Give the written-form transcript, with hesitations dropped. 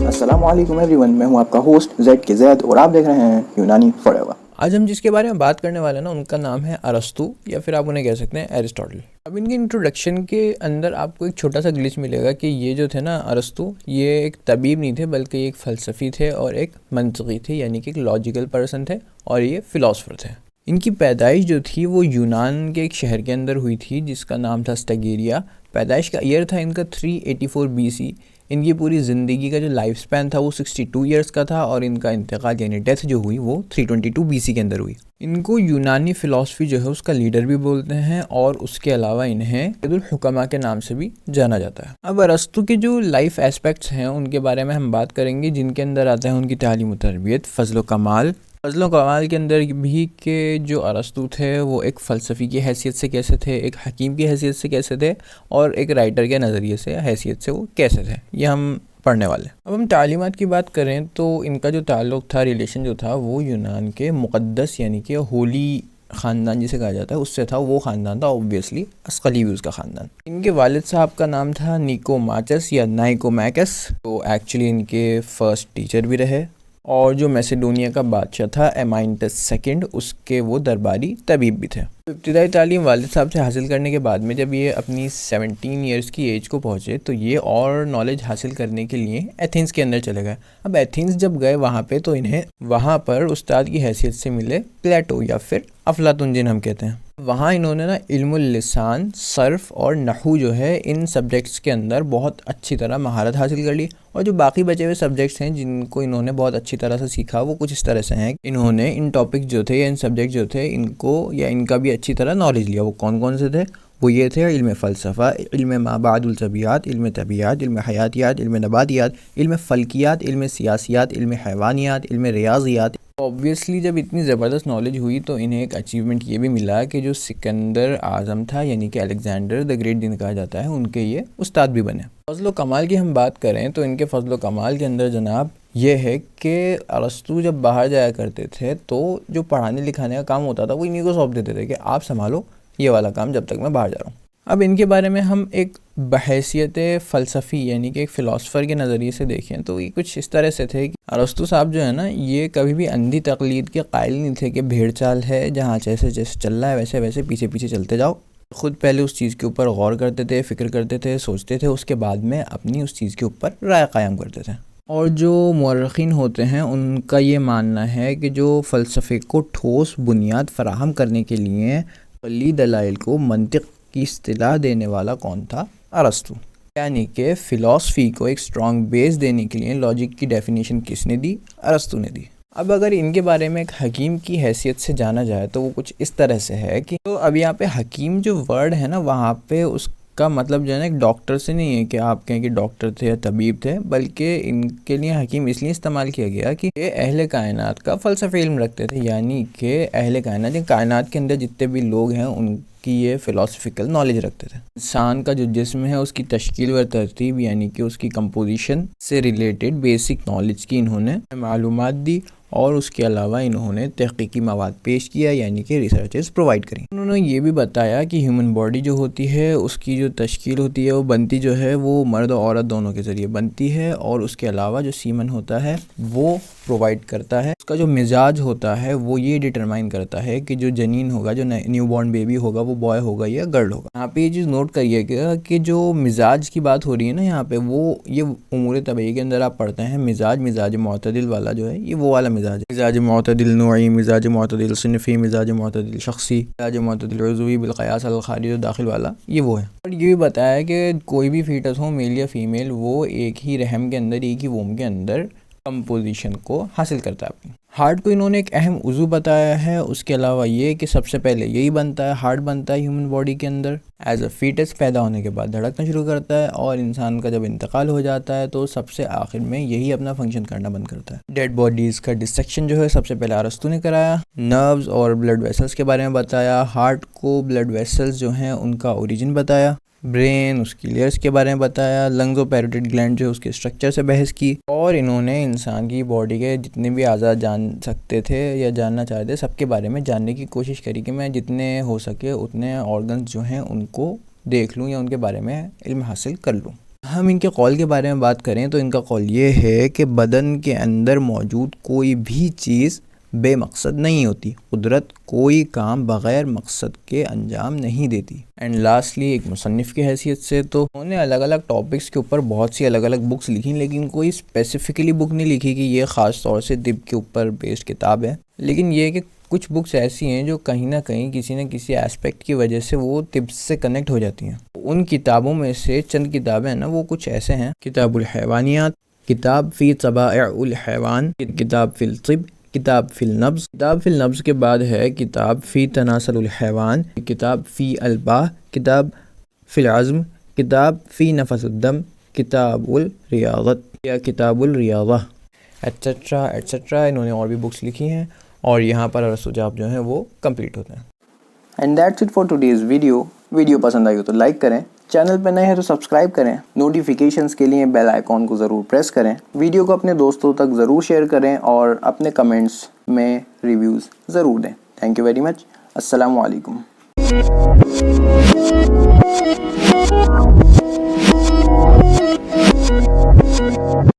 السلام علیکم ایوریون، میں ہوں آپ کا ہوسٹ زیڈ کے زید اور آپ دیکھ رہے ہیں یونانی فار ایور۔ آج ہم جس کے بارے میں بات کرنے والے ہیں نا ان کا نام ہے ارسطو، یا پھر آپ انہیں کہہ سکتے ہیں ایرسٹاٹل۔ اب ان کی انٹروڈکشن کے اندر آپ کو ایک چھوٹا سا گلچ ملے گا کہ یہ جو تھے نا ارسطو، یہ ایک طبیب نہیں تھے بلکہ یہ ایک فلسفی تھے اور ایک منطقی تھے، یعنی کہ ایک لاجیکل پرسن تھے اور یہ فلاسفر تھے۔ ان کی پیدائش جو تھی وہ یونان کے ایک شہر کے اندر ہوئی تھی جس کا نام تھا اسٹیگیریا۔ پیدائش کا ایئر تھا ان کا 384 BC۔ ان کی پوری زندگی کا جو لائف سپین تھا وہ 62 ایئرس کا تھا، اور ان کا انتقال یعنی ڈیتھ جو ہوئی وہ 322 BC کے اندر ہوئی۔ ان کو یونانی فلاسفی جو ہے اس کا لیڈر بھی بولتے ہیں، اور اس کے علاوہ انہیں سید الحکماء کے نام سے بھی جانا جاتا ہے۔ اب ارسطو کے جو لائف ایسپیکٹس ہیں ان کے بارے میں ہم بات کریں گے، جن کے اندر آتا ہے ان کی تعلیم و تربیت، فضل و کمال۔ فضل و کمال کے اندر بھی کہ جو ارسطو تھے وہ ایک فلسفی کی حیثیت سے کیسے تھے، ایک حکیم کی حیثیت سے کیسے تھے، اور ایک رائٹر کے نظریے سے حیثیت سے وہ کیسے تھے، یہ ہم پڑھنے والے ہیں۔ اب ہم تعلیمات کی بات کریں تو ان کا جو تعلق تھا، ریلیشن جو تھا، وہ یونان کے مقدس یعنی کہ ہولی خاندان جسے کہا جاتا ہے اس سے تھا۔ وہ خاندان تھا اوبویسلی اسقلیوس کا خاندان۔ ان کے والد صاحب کا نام تھا نیکوماچس یا نائکومیکس، تو ایکچولی ان کے فرسٹ ٹیچر بھی رہے، اور جو میسیڈونیا کا بادشاہ تھا ایمائنٹس سیکنڈ، اس کے وہ درباری طبیب بھی تھے۔ ابتدائی تعلیم والد صاحب سے حاصل کرنے کے بعد میں جب یہ اپنی 17 ایئرس کی ایج کو پہنچے تو یہ اور نالج حاصل کرنے کے لیے ایتھنز کے اندر چلے گئے۔ اب ایتھنز جب گئے وہاں پہ تو انہیں وہاں پر استاد کی حیثیت سے ملے پلیٹو یا پھر افلاطون جن ہم کہتے ہیں۔ وہاں انہوں نے نا علم اللسان، صرف اور نحو جو ہے ان سبجیکٹس کے اندر بہت اچھی طرح مہارت حاصل کر لی، اور جو باقی بچے ہوئے سبجیکٹس ہیں جن کو انہوں نے بہت اچھی طرح سے سیکھا وہ کچھ اس طرح سے ہیں۔ انہوں نے ان ٹاپکس جو تھے یا ان سبجیکٹ جو تھے ان کو یا ان کا بھی اچھی طرح نالج لیا۔ وہ کون کون سے تھے؟ وہ یہ تھے علم فلسفہ، علم ما بعد الطبیعات، علم طبیعت، علم حیاتیات، علم نباتیات، علم فلکیات، علم سیاسیات، علم حیوانیات، علم ریاضیات۔ اوبویسلی جب اتنی زبردست نالج ہوئی تو انہیں ایک اچیومنٹ یہ بھی ملا کہ جو سکندر اعظم تھا یعنی کہ الیگزینڈر دی گریٹ جن کہا جاتا ہے، ان کے یہ استاد بھی بنے۔ فضل و کمال کی ہم بات کریں تو ان کے فضل و کمال کے اندر جناب یہ ہے کہ ارسطو جب باہر جایا کرتے تھے تو جو پڑھانے لکھانے کا کام ہوتا تھا وہ انہیں کو سونپ دیتے تھے کہ آپ سنبھالو یہ والا کام جب تک میں باہر جا رہا ہوں۔ اب ان کے بارے میں ہم ایک بحیثیت فلسفی یعنی کہ ایک فلاسفر کے نظریے سے دیکھیں تو یہ کچھ اس طرح سے تھے کہ ارسطو صاحب جو ہے نا یہ کبھی بھی اندھی تقلید کے قائل نہیں تھے کہ بھیڑ چال ہے جہاں جیسے جیسے چل رہا ہے ویسے ویسے پیچھے پیچھے چلتے جاؤ۔ خود پہلے اس چیز کے اوپر غور کرتے تھے، فکر کرتے تھے، سوچتے تھے، اس کے بعد میں اپنی اس چیز کے اوپر رائے قائم کرتے تھے۔ اور جو مورخین ہوتے ہیں ان کا یہ ماننا ہے کہ جو فلسفے کو ٹھوس بنیاد فراہم کرنے کے لیے عقلی دلائل کو منطق کی اصطلاح دینے والا کون تھا؟ ارسطو۔ یعنی کہ فلاسفی کو ایک اسٹرانگ بیس دینے کے لیے لاجک کی ڈیفینیشن کس نے دی؟ ارسطو نے دی۔ اب اگر ان کے بارے میں ایک حکیم کی حیثیت سے جانا جائے تو وہ کچھ اس طرح سے ہے کہ تو اب یہاں پہ حکیم جو ورڈ ہے نا وہاں پہ اس کا مطلب جو ہے نا ایک ڈاکٹر سے نہیں ہے کہ آپ کہیں کہ ڈاکٹر تھے یا طبیب تھے، بلکہ ان کے لیے حکیم اس لیے استعمال کیا گیا کہ یہ اہل کائنات کا فلسفی علم رکھتے تھے، یعنی کہ اہل کائنات کائنات کے اندر جتنے بھی لوگ ہیں ان کی یہ فلاسفیکل نالج رکھتے تھے۔ انسان کا جو جسم ہے اس کی تشکیل و ترتیب یعنی کہ اس کی کمپوزیشن سے ریلیٹڈ بیسک نالج کی انہوں نے معلومات دی، اور اس کے علاوہ انہوں نے تحقیقی مواد پیش کیا یعنی کہ ریسرچز پرووائڈ کریں۔ انہوں نے یہ بھی بتایا کہ ہیومن باڈی جو ہوتی ہے اس کی جو تشکیل ہوتی ہے وہ بنتی جو ہے وہ مرد و عورت دونوں کے ذریعے بنتی ہے، اور اس کے علاوہ جو سیمن ہوتا ہے وہ پرووائڈ کرتا ہے، اس کا جو مزاج ہوتا ہے وہ یہ ڈٹرمائن کرتا ہے کہ جو جنین ہوگا، جو نیو بورن بیبی ہوگا وہ بوائے ہوگا یا گرل ہوگا۔ یہاں پہ یہ چیز نوٹ کریے گا کہ جو مزاج کی بات ہو رہی ہے نا یہاں پہ، وہ یہ امور طبیعی کے اندر آپ پڑھتے ہیں مزاج معتدل والا جو ہے یہ وہ والا مزاج معتدل نوعی، مزاج معتدل صنفی، مزاج معتدل شخصی، مزاج معتدل عضوی بالقیاس الخارج داخل والا، یہ وہ ہے۔ اور یہ بھی بتایا کہ کوئی بھی فیٹس ہو میل یا فیمیل وہ ایک ہی رحم کے اندر، ایک ہی ووم کے اندر کمپوزیشن کو حاصل کرتا ہے اپنی۔ ہارٹ کو انہوں نے ایک اہم عضو بتایا ہے، اس کے علاوہ یہ کہ سب سے پہلے یہی بنتا ہے، ہارٹ بنتا ہے ہیومن باڈی کے اندر ایز اے فیٹس، پیدا ہونے کے بعد دھڑکنا شروع کرتا ہے، اور انسان کا جب انتقال ہو جاتا ہے تو سب سے آخر میں یہی اپنا فنکشن کرنا بند کرتا ہے۔ ڈیڈ باڈیز کا ڈسیکشن جو ہے سب سے پہلے ارسطو نے کرایا۔ نروز اور بلڈ ویسلز کے بارے میں بتایا، ہارٹ کو بلڈ ویسلز جو ہیں ان کا اوریجن بتایا، برین، اس کی لیئرز کے بارے میں بتایا، لنگز اور پیروٹیڈ گلینڈ جو ہے اس کے اسٹرکچر سے بحث کی، اور انہوں نے انسان کی باڈی کے جتنے بھی اعضاء جان سکتے تھے یا جاننا چاہتے تھے سب کے بارے میں جاننے کی کوشش کری کہ میں جتنے ہو سکے اتنے آرگنز جو ہیں ان کو دیکھ لوں یا ان کے بارے میں علم حاصل کر لوں۔ ہم ان کے قول کے بارے میں بات کریں تو ان کا قول یہ ہے کہ بدن کے اندر موجود کوئی بھی چیز بے مقصد نہیں ہوتی، قدرت کوئی کام بغیر مقصد کے انجام نہیں دیتی۔ اینڈ لاسٹلی ایک مصنف کی حیثیت سے تو انہوں نے الگ الگ ٹاپکس کے اوپر بہت سی الگ الگ بکس لکھی، لیکن کوئی اسپیسیفکلی بک نہیں لکھی کہ یہ خاص طور سے طب کے اوپر بیسڈ کتاب ہے، لیکن یہ کہ کچھ بکس ایسی ہیں جو کہیں نہ کہیں کسی نہ کسی ایسپیکٹ کی وجہ سے وہ طب سے کنیکٹ ہو جاتی ہیں۔ ان کتابوں میں سے چند کتابیں ہیں نا وہ کچھ ایسے ہیں: کتاب الحیوانیات، کتاب فی طبائع الحیوان، کتاب فی الطب، کتاب فی النبض، کتاب فی النبض کے بعد ہے کتاب فی تناسل الحیوان، کتاب فی الباء، کتاب فی العزم، کتاب فی نفس الدم، کتاب الریاضت یا کتاب الریاضہ ایٹسٹرا ایٹسٹرا۔ انہوں نے اور بھی بکس لکھی ہیں اور یہاں پر رسوجات جو ہیں وہ کمپلیٹ ہوتے ہیں۔ And that's it for today's video پسند آئی ہو تو لائک کریں، چینل پہ نئے ہیں تو سبسکرائب کریں، نوٹیفیکیشنز کے لیے بیل آئیکن کو ضرور پریس کریں، ویڈیو کو اپنے دوستوں تک ضرور شیئر کریں اور اپنے کمنٹس میں ریویوز ضرور دیں۔ تھینک یو ویری مچ، السلام علیکم۔